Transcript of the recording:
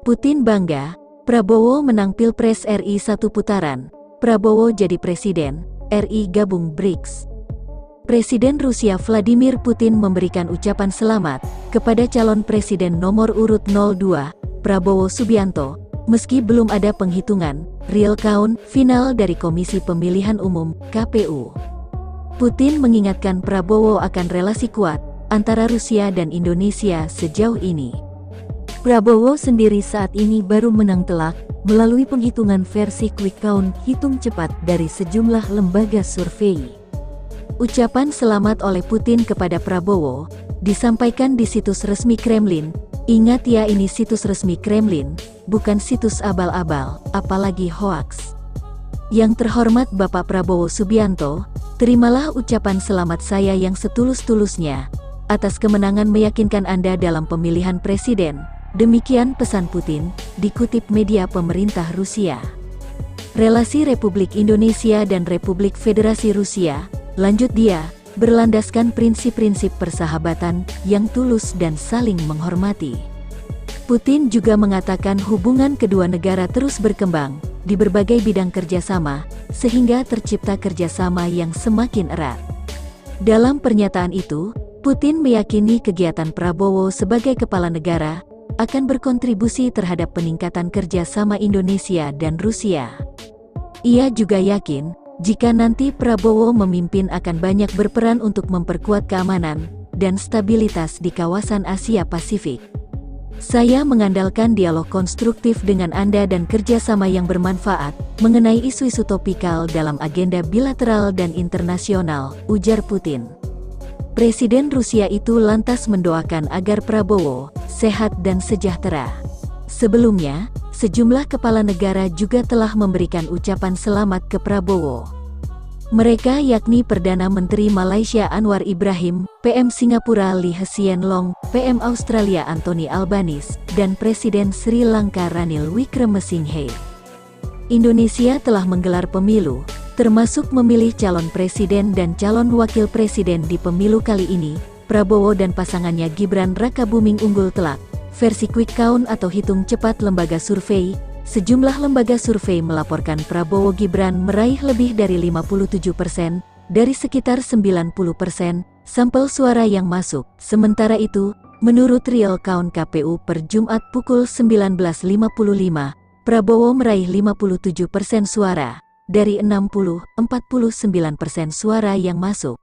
Putin bangga, Prabowo menang Pilpres RI satu putaran, Prabowo jadi presiden, RI gabung BRICS. Presiden Rusia Vladimir Putin memberikan ucapan selamat kepada calon presiden nomor urut 02, Prabowo Subianto, meski belum ada penghitungan real count final dari Komisi Pemilihan Umum (KPU). Putin mengingatkan Prabowo akan relasi kuat antara Rusia dan Indonesia sejauh ini. Prabowo sendiri saat ini baru menang telak melalui penghitungan versi quick count hitung cepat dari sejumlah lembaga survei. Ucapan selamat oleh Putin kepada Prabowo disampaikan di situs resmi Kremlin. Ingat ya, ini situs resmi Kremlin, bukan situs abal-abal, apalagi hoaks. Yang terhormat Bapak Prabowo Subianto, terimalah ucapan selamat saya yang setulus-tulusnya atas kemenangan meyakinkan Anda dalam pemilihan presiden. Demikian pesan Putin, dikutip media pemerintah Rusia. Relasi Republik Indonesia dan Republik Federasi Rusia, lanjut dia, berlandaskan prinsip-prinsip persahabatan yang tulus dan saling menghormati. Putin juga mengatakan hubungan kedua negara terus berkembang di berbagai bidang kerjasama, sehingga tercipta kerjasama yang semakin erat. Dalam pernyataan itu, Putin meyakini kegiatan Prabowo sebagai kepala negara akan berkontribusi terhadap peningkatan kerjasama Indonesia dan Rusia. Ia juga yakin, jika nanti Prabowo memimpin akan banyak berperan untuk memperkuat keamanan dan stabilitas di kawasan Asia Pasifik. Saya mengandalkan dialog konstruktif dengan Anda dan kerjasama yang bermanfaat mengenai isu-isu topikal dalam agenda bilateral dan internasional, ujar Putin. Presiden Rusia itu lantas mendoakan agar Prabowo sehat dan sejahtera. Sebelumnya, sejumlah kepala negara juga telah memberikan ucapan selamat ke Prabowo. Mereka yakni Perdana Menteri Malaysia Anwar Ibrahim, PM Singapura Lee Hsien Loong, PM Australia Anthony Albanese, dan Presiden Sri Lanka Ranil Wickremesinghe. Indonesia telah menggelar pemilu, termasuk memilih calon presiden dan calon wakil presiden di pemilu kali ini. Prabowo dan pasangannya Gibran Rakabuming unggul telak. Versi quick count atau hitung cepat lembaga survei, sejumlah lembaga survei melaporkan Prabowo Gibran meraih lebih dari 57% dari sekitar 90% sampel suara yang masuk. Sementara itu, menurut real count KPU per Jumat pukul 19.55, Prabowo meraih 57% suara dari 49% suara yang masuk.